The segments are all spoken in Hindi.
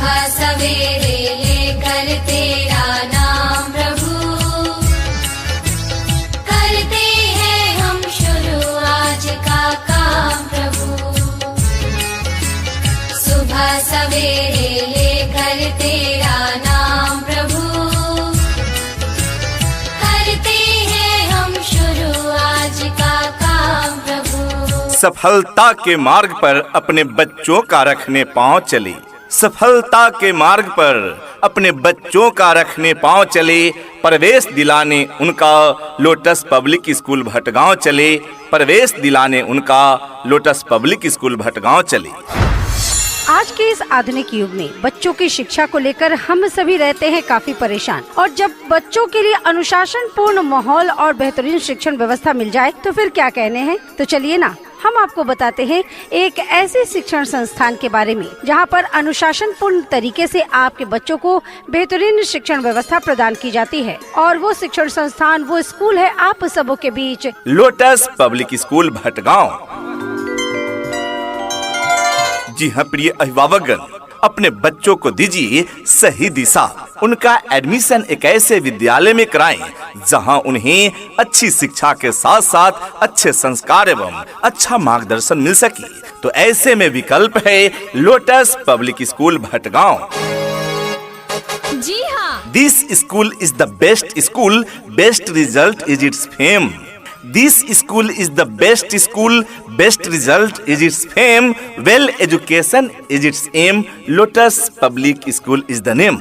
सुबह सवेरे लेकर तेरा नाम प्रभु, करते हैं हम शुरू आज का काम प्रभु। सुबह सवेरे लेकर तेरा नाम प्रभु, करते हैं हम शुरू आज का काम प्रभु। सफलता के मार्ग पर अपने बच्चों का रखने पांव चले, सफलता के मार्ग पर अपने बच्चों का रखने पांव चले, प्रवेश दिलाने उनका लोटस पब्लिक स्कूल भटगांव चले, प्रवेश दिलाने उनका लोटस पब्लिक स्कूल भटगांव चले। आज के इस आधुनिक युग में बच्चों की शिक्षा को लेकर हम सभी रहते हैं काफी परेशान, और जब बच्चों के लिए अनुशासन पूर्ण माहौल और बेहतरीन शिक्षण व्यवस्था मिल जाए तो फिर क्या कहने हैं। तो चलिए ना, हम आपको बताते हैं एक ऐसे शिक्षण संस्थान के बारे में जहां पर अनुशासन पूर्ण तरीके से आपके बच्चों को बेहतरीन शिक्षण व्यवस्था प्रदान की जाती है। और वो शिक्षण संस्थान, वो स्कूल है आप सबों के बीच लोटस पब्लिक स्कूल भटगांव। जी हाँ प्रिय अभिभावकगण, अपने बच्चों को दीजिए सही दिशा। उनका एडमिशन एक ऐसे विद्यालय में कराएं जहां उन्हें अच्छी शिक्षा के साथ साथ अच्छे संस्कार एवं अच्छा मार्गदर्शन मिल सके। तो ऐसे में विकल्प है लोटस पब्लिक स्कूल भटगांव। जी हाँ, this school is the best school, best result is it's fame. This school is the best school, best result is its fame, well education is its aim, Lotus Public School is the name।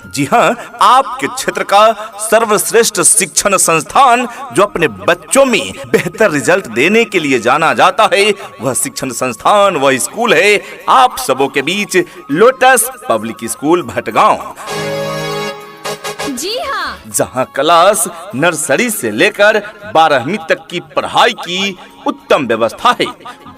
जी हाँ, आपके क्षेत्र का सर्वश्रेष्ठ शिक्षण संस्थान जो अपने बच्चों में बेहतर रिजल्ट देने के लिए जाना जाता है, वह शिक्षण संस्थान, वह स्कूल है आप सबों के बीच लोटस पब्लिक स्कूल भटगांव। जी हाँ, जहां क्लास नर्सरी से लेकर 12वीं तक की पढ़ाई की उत्तम व्यवस्था है।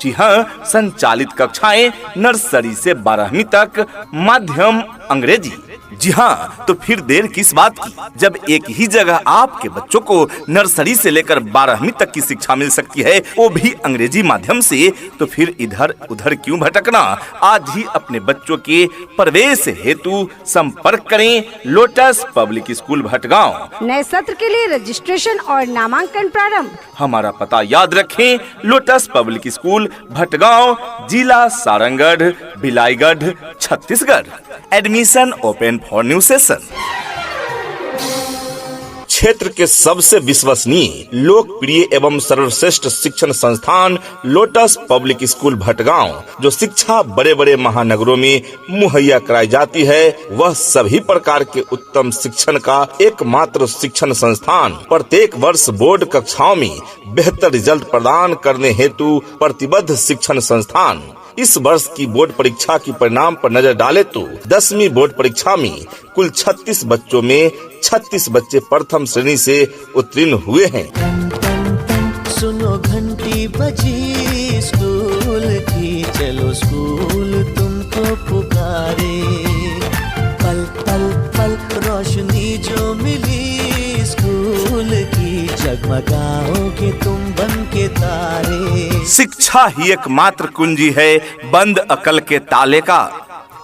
जी हाँ, संचालित कक्षाएं नर्सरी से 12वीं तक, माध्यम अंग्रेजी। जी हाँ, तो फिर देर किस बात की, जब एक ही जगह आपके बच्चों को नर्सरी से लेकर 12वीं तक की शिक्षा मिल सकती है, वो भी अंग्रेजी माध्यम से, तो फिर इधर उधर क्यों भटकना। आज ही अपने बच्चों के प्रवेश हेतु संपर्क करें लोटस पब्लिक स्कूल भटगांव। नए सत्र के लिए रजिस्ट्रेशन और नामांकन प्रारंभ। हमारा पता याद रखें, लोटस पब्लिक स्कूल भटगांव, जिला Sarangarh, Bilaigarh, Chhattisgarh. Admission open for new session. क्षेत्र के सबसे विश्वसनीय, लोकप्रिय एवं सर्वश्रेष्ठ शिक्षण संस्थान लोटस पब्लिक स्कूल भटगांव, जो शिक्षा बड़े बड़े महानगरों में मुहैया कराई जाती है, वह सभी प्रकार के उत्तम शिक्षण का एकमात्र शिक्षण संस्थान। प्रत्येक वर्ष बोर्ड कक्षाओं में बेहतर रिजल्ट प्रदान करने हेतु प्रतिबद्ध शिक्षण संस्थान। इस वर्ष की बोर्ड परीक्षा की परिणाम पर नजर डाले तो 10वीं बोर्ड परीक्षा में कुल 36 बच्चों में 36 बच्चे प्रथम श्रेणी से उत्तीर्ण हुए हैं। सुनो घंटी बजी स्कूल की, चलो स्कूल तुमको पुकारे। पल पल पल रोशनी जो मिली स्कूल की, जगमगाओगे तुम बन के तारे। शिक्षा ही एकमात्र कुंजी है बंद अकल के ताले का।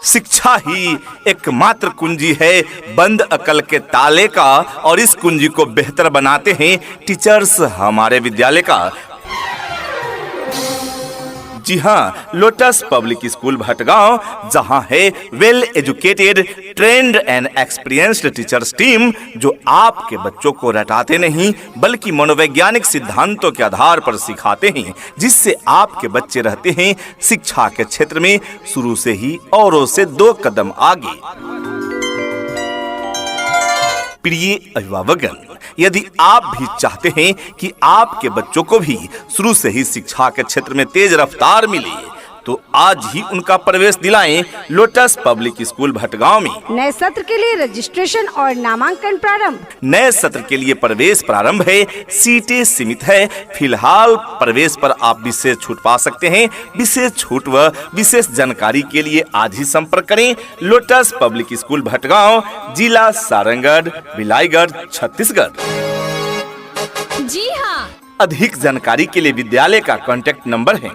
शिक्षा ही एकमात्र कुंजी है बंद अकल के ताले का, और इस कुंजी को बेहतर बनाते हैं टीचर्स हमारे विद्यालय का। जी हाँ, लोटस पब्लिक स्कूल भटगांव, जहां है well educated, trend and experienced teachers team, जो आपके बच्चों को रटाते नहीं बल्कि मनोवैज्ञानिक सिद्धांतों के आधार पर सिखाते हैं, जिससे आपके बच्चे रहते हैं शिक्षा के क्षेत्र में शुरू से ही औरों से 2 कदम आगे। प्रिय अभिभावकगण, यदि आप भी चाहते हैं कि आपके बच्चों को भी शुरू से ही शिक्षा के क्षेत्र में तेज रफ्तार मिले, तो आज ही उनका प्रवेश दिलाएं लोटस पब्लिक स्कूल भटगांव में। नए सत्र के लिए रजिस्ट्रेशन और नामांकन प्रारंभ। नए सत्र के लिए प्रवेश प्रारंभ है, सीटें सीमित है। फिलहाल प्रवेश पर आप विशेष छूट पा सकते हैं। विशेष छूट व विशेष जानकारी के लिए आज ही संपर्क करें लोटस पब्लिक स्कूल भटगांव, जिला सारंगढ़, बिलाईगढ़, छत्तीसगढ़। जी हाँ, अधिक जानकारी के लिए विद्यालय का कॉन्टैक्ट नंबर है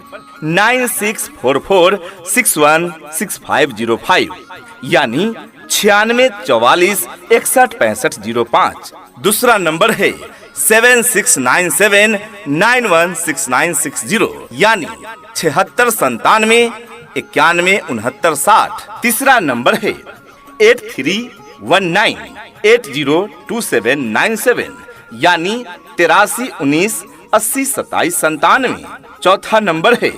9644616505 यानी 9644616505। दूसरा नंबर है 7697916960 यानी 7697916960। तीसरा नंबर है 8319802797 यानी 8319802797। चौथा नंबर है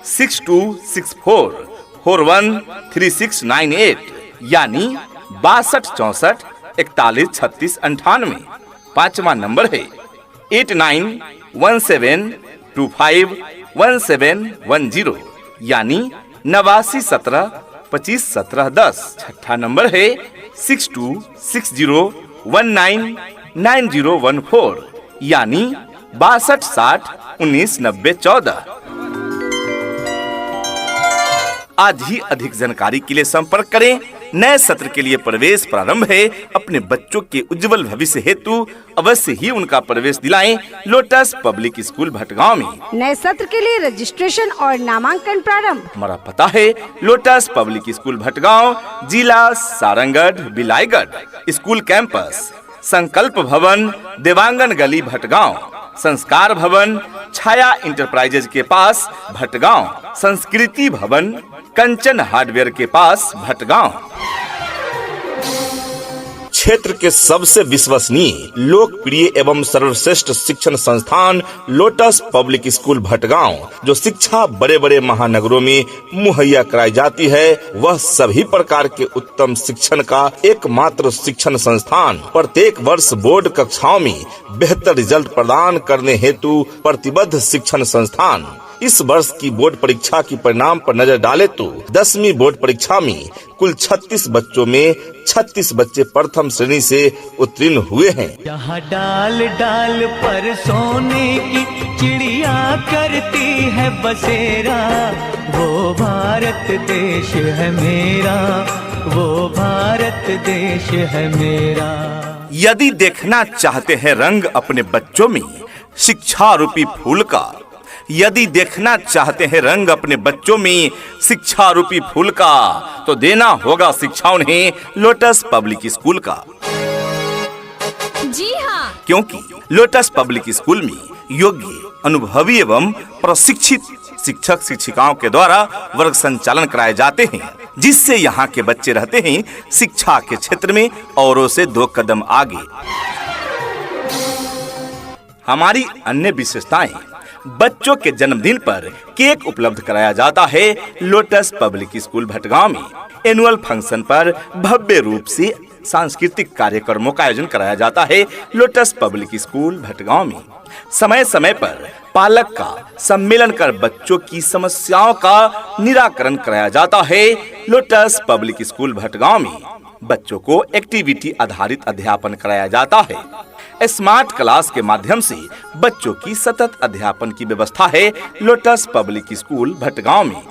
6264413698 यानी 6264413698। पांचवा नंबर है 8917251710 यानी 8917251710। छठा नंबर है 6260199014 यानी 6260199014। आज ही अधिक जानकारी के लिए संपर्क करें। नए सत्र के लिए प्रवेश प्रारंभ है। अपने बच्चों के उज्जवल भविष्य हेतु अवश्य ही उनका प्रवेश दिलाएं लोटस पब्लिक स्कूल भटगांव में। नए सत्र के लिए रजिस्ट्रेशन और नामांकन प्रारंभ। हमारा पता है लोटस पब्लिक स्कूल भटगांव, जिला सारंगढ़ बिलाईगढ़। स्कूल कैंपस संकल्प भवन, देवांगन गली भटगांव। संस्कार भवन छाया इंटरप्राइजेज के पास भटगांव। संस्कृति भवन कंचन हार्डवेयर के पास भटगांव। क्षेत्र के सबसे विश्वसनीय, लोकप्रिय एवं सर्वश्रेष्ठ शिक्षण संस्थान लोटस पब्लिक स्कूल भटगांव, जो शिक्षा बड़े बड़े महानगरों में मुहैया कराई जाती है, वह सभी प्रकार के उत्तम शिक्षण का एकमात्र शिक्षण संस्थान। प्रत्येक वर्ष बोर्ड कक्षाओं में बेहतर रिजल्ट प्रदान करने हेतु प्रतिबद्ध शिक्षण संस्थान। इस वर्ष की बोर्ड परीक्षा की परिणाम पर नजर डाले तो 10वीं बोर्ड परीक्षा में कुल 36 बच्चों में 36 बच्चे प्रथम श्रेणी से उत्तीर्ण हुए हैं। यहाँ डाल डाल पर सोने की चिड़िया करती है बसेरा, वो भारत देश है मेरा, वो भारत देश है मेरा। यदि देखना चाहते हैं रंग अपने बच्चों में शिक्षा रूपी फूल का, यदि देखना चाहते हैं रंग अपने बच्चों में शिक्षा रूपी फूल का, तो देना होगा शिक्षा उन्हें लोटस पब्लिक स्कूल का। जी हाँ, क्योंकि लोटस पब्लिक स्कूल में योग्य, अनुभवी एवं प्रशिक्षित शिक्षक शिक्षिकाओं के द्वारा वर्ग संचालन कराए जाते हैं, जिससे यहाँ के बच्चे रहते हैं शिक्षा के क्षेत्र में औरों से 2 कदम आगे। हमारी अन्य विशेषताएं, बच्चों के जन्मदिन पर केक उपलब्ध कराया जाता है लोटस पब्लिक स्कूल भटगांव में। एनुअल फंक्शन पर भव्य रूप से सांस्कृतिक कार्यक्रमों का आयोजन कराया जाता है लोटस पब्लिक स्कूल भटगांव में। समय समय पर पालक का सम्मेलन कर बच्चों की समस्याओं का निराकरण कराया जाता है लोटस पब्लिक स्कूल भटगांव में। बच्चों को एक्टिविटी आधारित अध्यापन कराया जाता है। स्मार्ट क्लास के माध्यम से बच्चों की सतत अध्यापन की व्यवस्था है लोटस पब्लिक स्कूल भटगांव में।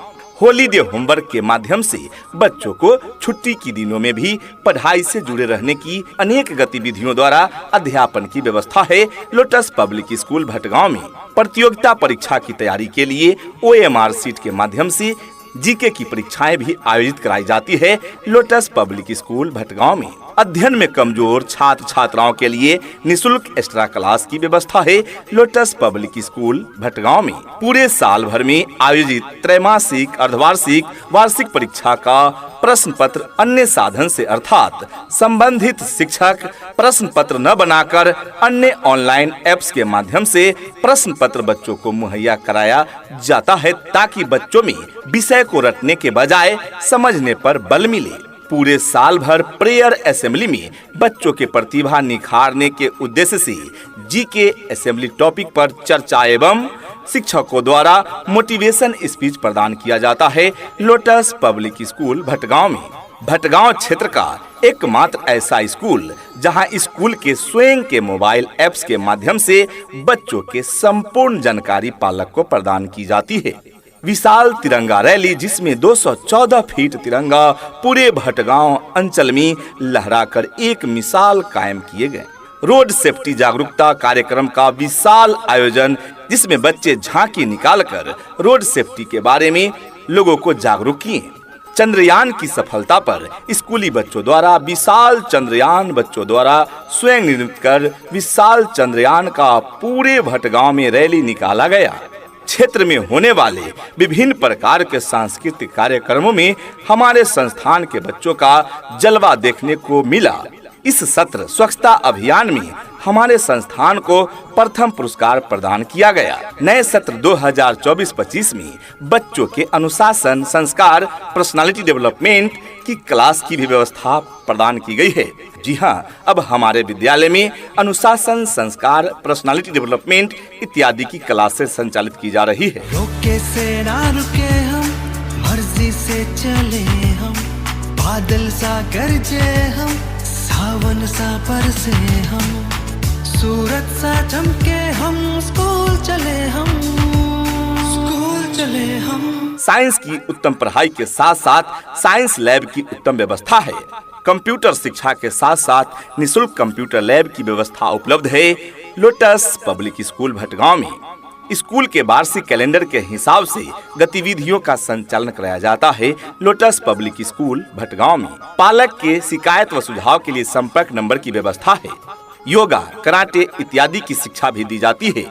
हॉलीडे होमवर्क के माध्यम से बच्चों को छुट्टी के दिनों में भी पढ़ाई से जुड़े रहने की अनेक गतिविधियों द्वारा अध्यापन की व्यवस्था है लोटस पब्लिक स्कूल भटगांव में। प्रतियोगिता परीक्षा की तैयारी के लिए OMR सीट के माध्यम से जीके की परीक्षाएं भी आयोजित कराई जाती है लोटस पब्लिक स्कूल भटगांव में। अध्ययन में कमजोर छात्र छात्राओं के लिए निशुल्क एक्स्ट्रा क्लास की व्यवस्था है लोटस पब्लिक स्कूल भटगांव में। पूरे साल भर में आयोजित त्रैमासिक, अर्धवार्षिक, वार्षिक परीक्षा का प्रश्न पत्र अन्य साधन से अर्थात संबंधित शिक्षक प्रश्न पत्र न बनाकर अन्य ऑनलाइन एप्स के माध्यम से प्रश्न पत्र बच्चों को मुहैया कराया जाता है, ताकि बच्चों में विषय को रटने के बजाय समझने पर बल मिले। पूरे साल भर प्रेयर असेंबली में बच्चों के प्रतिभा निखारने के उद्देश्य से जीके असेंबली टॉपिक पर चर्चा एवं शिक्षकों द्वारा मोटिवेशन स्पीच प्रदान किया जाता है लोटस पब्लिक स्कूल भटगांव में। भटगांव क्षेत्र का एकमात्र ऐसा स्कूल जहां स्कूल के स्वयं के मोबाइल ऐप्स के माध्यम से बच्चों के संपूर्ण जानकारी पालक को प्रदान की जाती है। विशाल तिरंगा रैली, जिसमें 214 फीट तिरंगा पूरे भटगांव अंचल में लहराकर एक मिसाल कायम किए गए। रोड सेफ्टी जागरूकता कार्यक्रम का विशाल आयोजन, जिसमें बच्चे झांकी निकालकर रोड सेफ्टी के बारे में लोगों को जागरूक किए। चंद्रयान की सफलता पर स्कूली बच्चों द्वारा विशाल चंद्रयान बच्चों द्वारा स्वयं निर्मित कर विशाल चंद्रयान का पूरे भटगांव में रैली निकाला गया। क्षेत्र में होने वाले विभिन्न प्रकार के सांस्कृतिक कार्यक्रमों में हमारे संस्थान के बच्चों का जलवा देखने को मिला। इस सत्र स्वच्छता अभियान में हमारे संस्थान को प्रथम पुरस्कार प्रदान किया गया। नए सत्र 2024-25 में बच्चों के अनुशासन, संस्कार, पर्सनालिटी डेवलपमेंट की क्लास की भी व्यवस्था प्रदान की गई है। जी हाँ, अब हमारे विद्यालय में अनुशासन, संस्कार, पर्सनालिटी डेवलपमेंट इत्यादि की क्लासेस संचालित की जा रही है। रोके से ना रुके हम, मर्जी से चले हम, बादल सा गरजे हम, सावन सा बरसे हम, सूरज सा चमके हम, स्कूल चले हम, स्कूल चले हम। साइंस की उत्तम पढ़ाई के साथ साथ साइंस लैब की उत्तम व्यवस्था है। कंप्यूटर शिक्षा के साथ साथ निःशुल्क कंप्यूटर लैब की व्यवस्था उपलब्ध है। लोटस पब्लिक स्कूल भटगांव में स्कूल के वार्षिक कैलेंडर के हिसाब से गतिविधियों का संचालन कराया जाता है। लोटस पब्लिक स्कूल भटगांव में पालक के शिकायत व सुझाव के लिए संपर्क नंबर की व्यवस्था है। योगा, कराटे इत्यादि की शिक्षा भी दी जाती है।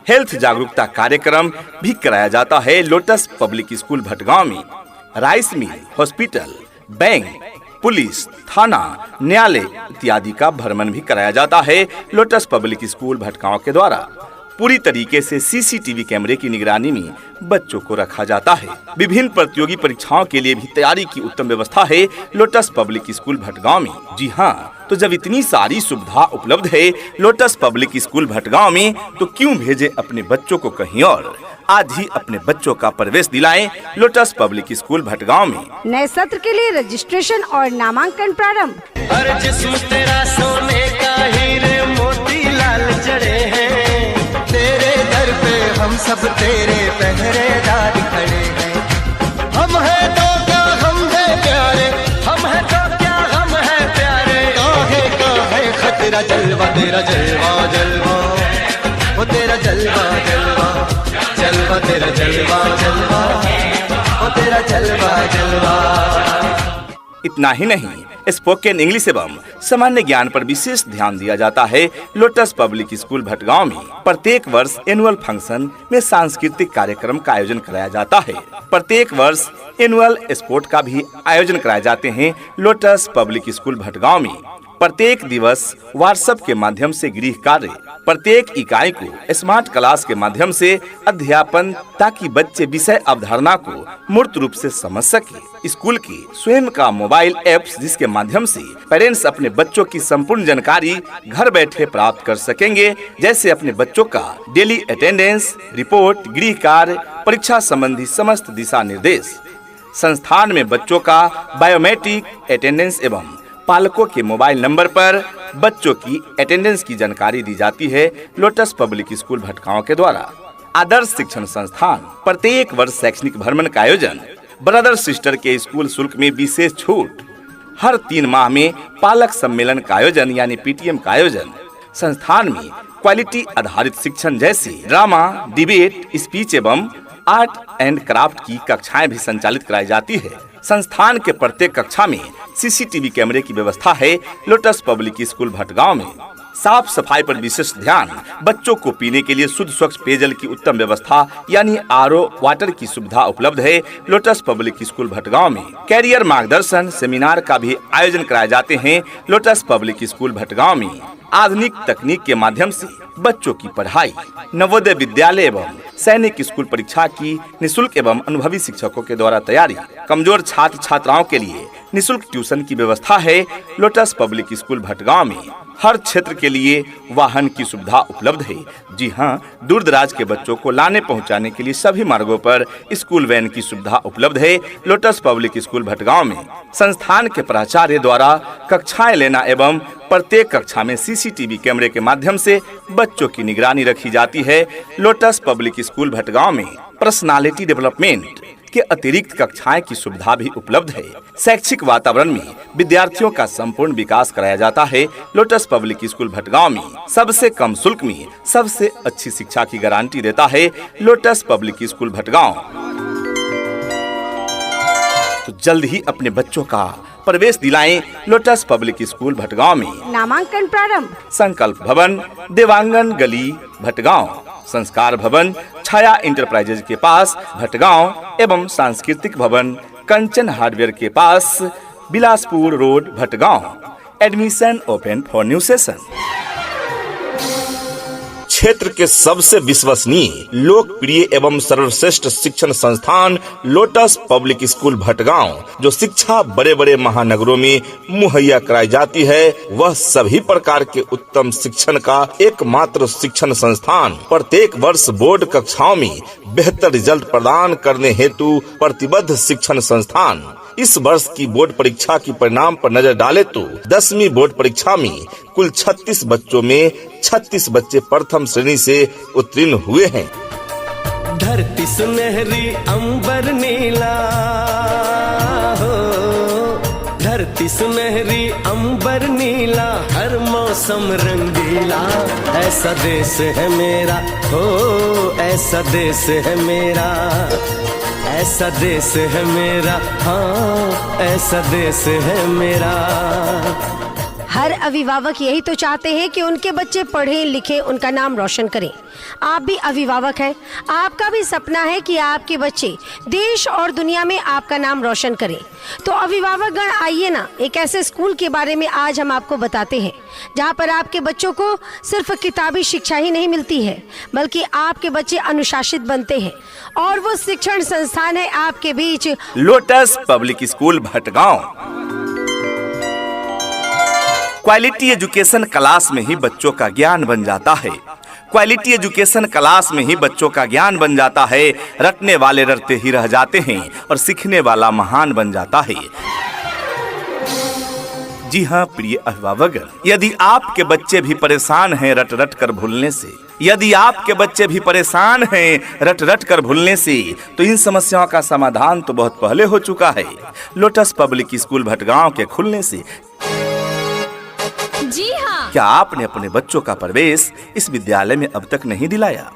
हेल्थ जागरूकता कार्यक्रम भी कराया जाता है। लोटस पब्लिक स्कूल भटगांव में rice mill, hospital, bank, police, थाना, न्यायालय इत्यादि का भ्रमण भी कराया जाता है। लोटस पब्लिक स्कूल भटगांव के द्वारा पूरी तरीके से सीसीटीवी कैमरे की निगरानी में बच्चों को रखा जाता है। विभिन्न प्रतियोगी परीक्षाओं के लिए भी तैयारी की उत्तम व्यवस्था है लोटस पब्लिक स्कूल भटगांव में। जी हाँ, तो जब इतनी सारी सुविधा उपलब्ध है लोटस पब्लिक स्कूल भटगांव में, तो क्यों भेजे अपने बच्चों को कहीं और। आज ही अपने बच्चों का प्रवेश दिलाएं लोटस पब्लिक स्कूल भटगांव में। नए सत्र के लिए रजिस्ट्रेशन और नामांकन प्रारंभ। हर जिस्म तेरा सोने का हीरे मोती लाल जड़े हैं, तेरे दर पे हम सब तेरे पहरेदार खड़े हैं। हम हैं तो क्या हम हैं प्यारे, हम हैं तो क्या हम हैं प्यारे, काहे खतरा जलवा तेरा जलवा जलवा, वो तेरा जलवा जलवा जलवा, तेरा जलवा जलवा, वो तेरा जलवा जलवा। इतना ही नहीं, स्पोकन इंग्लिश एवं सामान्य ज्ञान पर विशेष ध्यान दिया जाता है। लोटस पब्लिक स्कूल भटगांव में प्रत्येक वर्ष एनुअल फंक्शन में सांस्कृतिक कार्यक्रम का आयोजन कराया जाता है। प्रत्येक वर्ष एनुअल स्पोर्ट का भी आयोजन कराए जाते हैं लोटस पब्लिक स्कूल भटगांव में। प्रत्येक दिवस व्हाट्सएप के माध्यम से गृह कार्य, प्रत्येक इकाई को स्मार्ट क्लास के माध्यम से अध्यापन, ताकि बच्चे विषय अवधारणा को मूर्त रूप से समझ सके। स्कूल की स्वयं का मोबाइल ऐप्स, जिसके माध्यम से पेरेंट्स अपने बच्चों की संपूर्ण जानकारी घर बैठे प्राप्त कर सकेंगे, जैसे अपने बच्चों का डेली अटेंडेंस रिपोर्ट, गृह कार्य, परीक्षा संबंधी समस्त दिशा निर्देश। संस्थान में बच्चों का बायोमेट्रिक अटेंडेंस एवं पालकों के मोबाइल नंबर पर बच्चों की अटेंडेंस की जानकारी दी जाती है लोटस पब्लिक स्कूल भटगांव के द्वारा। आदर्श शिक्षण संस्थान प्रत्येक वर्ष शैक्षणिक भ्रमण का आयोजन, ब्रदर सिस्टर के स्कूल शुल्क में विशेष छूट, हर 3 माह में पालक सम्मेलन का आयोजन यानी पीटीएम का आयोजन। संस्थान में क्वालिटी आधारित शिक्षण जैसे ड्रामा, डिबेट, स्पीच एवं आर्ट एंड क्राफ्ट की कक्षाएं भी संचालित कराई जाती है। संस्थान के प्रत्येक कक्षा में सीसीटीवी कैमरे की व्यवस्था है लोटस पब्लिक स्कूल भटगांव में। साफ सफाई पर विशेष ध्यान, बच्चों को पीने के लिए शुद्ध स्वच्छ पेयजल की उत्तम व्यवस्था यानी आरओ वाटर की सुविधा उपलब्ध है लोटस पब्लिक स्कूल भटगांव में। कैरियर मार्गदर्शन सेमिनार का भी आयोजन कराए जाते हैं लोटस पब्लिक स्कूल भटगांव में। आधुनिक तकनीक के माध्यम से बच्चों की पढ़ाई, नवोदय विद्यालय एवं सैनिक स्कूल परीक्षा की निःशुल्क एवं अनुभवी शिक्षकों के द्वारा तैयारी, कमजोर छात्र छात्राओं के लिए निःशुल्क ट्यूशन की व्यवस्था है लोटस पब्लिक स्कूल भटगांव में। हर क्षेत्र के लिए वाहन की सुविधा उपलब्ध है। जी हाँ, दूर दराज के बच्चों को लाने पहुंचाने के लिए सभी मार्गों पर स्कूल वैन की सुविधा उपलब्ध है लोटस पब्लिक स्कूल भटगांव में। संस्थान के प्राचार्य द्वारा कक्षाएं लेना एवं प्रत्येक कक्षा में सीसीटीवी कैमरे के माध्यम से बच्चों की निगरानी रखी जाती है लोटस पब्लिक स्कूल भटगांव में। पर्सनालिटी डेवलपमेंट के अतिरिक्त कक्षाएं की सुविधा भी उपलब्ध है। शैक्षिक वातावरण में विद्यार्थियों का संपूर्ण विकास कराया जाता है। लोटस पब्लिक स्कूल भटगांव में सबसे कम शुल्क में सबसे अच्छी शिक्षा की गारंटी देता है लोटस पब्लिक स्कूल भटगांव। तो जल्द ही अपने बच्चों का प्रवेश दिलाएं लोटस पब्लिक स्कूल भटगांव में। नामांकन प्रारंभ। संकल्प भवन, देवांगन गली भटगांव, संस्कार भवन छाया इंटरप्राइजेज के पास भटगांव एवं सांस्कृतिक भवन कंचन हार्डवेयर के पास Bilaspur road Bhatgaon. Admission open for new session. क्षेत्र के सबसे विश्वसनीय, लोकप्रिय एवं सर्वश्रेष्ठ शिक्षण संस्थान लोटस पब्लिक स्कूल भटगांव, जो शिक्षा बड़े बड़े महानगरों में मुहैया कराई जाती है, वह सभी प्रकार के उत्तम शिक्षण का एकमात्र शिक्षण संस्थान। प्रत्येक वर्ष बोर्ड कक्षाओं में बेहतर रिजल्ट प्रदान करने हेतु प्रतिबद्ध शिक्षण संस्थान। इस वर्ष की बोर्ड परीक्षा की परिणाम पर नजर डाले तो 10वीं बोर्ड परीक्षा में कुल 36 बच्चों में 36 बच्चे प्रथम श्रेणी से उत्तीर्ण हुए हैं। धरती सुनहरी अंबर नीला हो, धरती सुनहरी अंबर नीला, हर मौसम रंगीला, ऐसा देश है मेरा हो, ऐसा देश है मेरा, ऐसा देश है मेरा, हाँ ऐसा देश है मेरा। हर अभिभावक यही तो चाहते हैं कि उनके बच्चे पढ़ें लिखें, उनका नाम रोशन करें। आप भी अभिभावक हैं, आपका भी सपना है कि आपके बच्चे देश और दुनिया में आपका नाम रोशन करें। तो अभिभावकगण आइए ना, एक ऐसे स्कूल के बारे में आज हम आपको बताते हैं जहां पर आपके बच्चों को सिर्फ किताबी शिक्षा ही नहीं मिलती है, बल्कि आपके बच्चे अनुशासित बनते हैं। और वो शिक्षण संस्थान है आपके बीच lotus public school Bhatgaon. Quality education class में ही बच्चों का ज्ञान बन जाता है। क्वालिटी एजुकेशन क्लास में ही बच्चों का ज्ञान बन जाता है। रटने वाले रटते ही रह जाते हैं और सीखने वाला महान बन जाता है। जी हाँ प्रिय अभिभावक, यदि आपके बच्चे भी परेशान हैं रट रट कर भूलने से, यदि आपके बच्चे भी परेशान हैं रट रट कर भूलने से, तो इन समस्याओं का समाधान तो बहुत पहले हो चुका है लोटस पब्लिक स्कूल भटगांव के खुलने से। जी हाँ। क्या आपने अपने बच्चों का प्रवेश इस विद्यालय में अब तक नहीं दिलाया?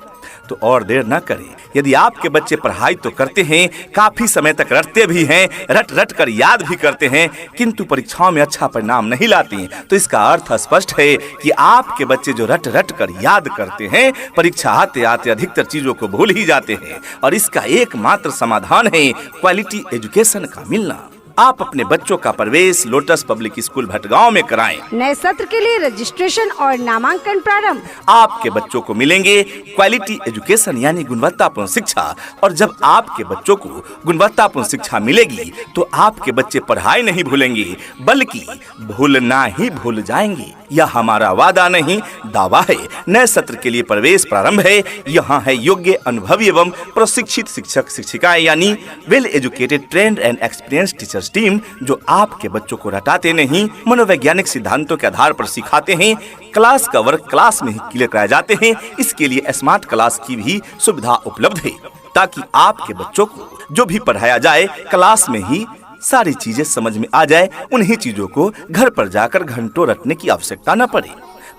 तो और देर न करें। यदि आपके बच्चे पढ़ाई तो करते हैं, काफी समय तक रटते भी हैं, रट रट कर याद भी करते हैं, किंतु परीक्षाओं में अच्छा परिणाम नहीं लाते, तो इसका अर्थ स्पष्ट है कि आपके बच्चे जो रट रट कर याद करते हैं, परीक्षा आते आते अधिकतर चीजों को भूल ही जाते हैं। और इसका एकमात्र समाधान है क्वालिटी एजुकेशन का मिलना। आप अपने बच्चों का प्रवेश लोटस पब्लिक स्कूल भटगांव में कराएं। नए सत्र के लिए रजिस्ट्रेशन और नामांकन प्रारंभ। आपके बच्चों को मिलेंगे क्वालिटी एजुकेशन यानी गुणवत्तापूर्ण शिक्षा। और जब आपके बच्चों को गुणवत्तापूर्ण शिक्षा मिलेगी तो आपके बच्चे पढ़ाई नहीं भूलेंगे, बल्कि भूलना ही भूल जाएंगे। यह हमारा वादा नहीं, दावा है। नए सत्र के लिए प्रवेश प्रारंभ है। यहाँ है योग्य, अनुभवी एवं प्रशिक्षित शिक्षक शिक्षिकाएं यानी well educated, trend and experience teachers team, जो आपके बच्चों को रटाते नहीं, मनोवैज्ञानिक सिद्धांतों के आधार पर सिखाते हैं। क्लास का वर्क क्लास में ही क्लियर कराए जाते हैं। इसके लिए स्मार्ट क्लास की भी सुविधा उपलब्ध है, ताकि आपके बच्चों को जो भी पढ़ाया जाए क्लास में ही सारी चीजें समझ में आ जाए, उन्हीं चीजों को घर पर जाकर घंटों रटने की आवश्यकता न पड़े।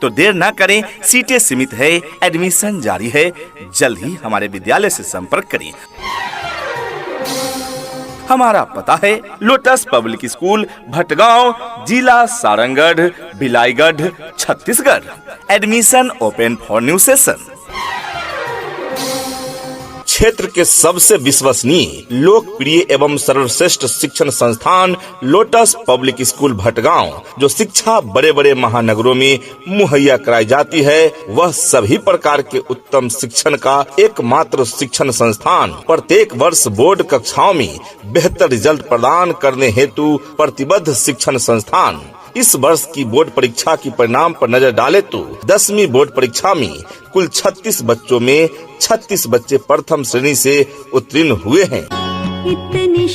तो देर न करें, सीटें सीमित है, एडमिशन जारी है। जल्द ही हमारे विद्यालय से संपर्क करें। हमारा पता है लोटस पब्लिक स्कूल भटगांव, जिला Sarangarh, Bhilaigarh, Chhattisgarh. Admission open for new session. क्षेत्र के सबसे विश्वसनीय, लोकप्रिय एवं सर्वश्रेष्ठ शिक्षण संस्थान लोटस पब्लिक स्कूल भटगांव, जो शिक्षा बड़े बड़े महानगरों में मुहैया कराई जाती है, वह सभी प्रकार के उत्तम शिक्षण का एकमात्र शिक्षण संस्थान। प्रत्येक वर्ष बोर्ड कक्षाओं में बेहतर रिजल्ट प्रदान करने हेतु प्रतिबद्ध शिक्षण संस्थान। इस वर्ष की बोर्ड परीक्षा की परिणाम पर नजर डाले तो 10वीं बोर्ड परीक्षा में कुल 36 बच्चों में 36 बच्चे प्रथम श्रेणी से उत्तीर्ण हुए हैं। इतनी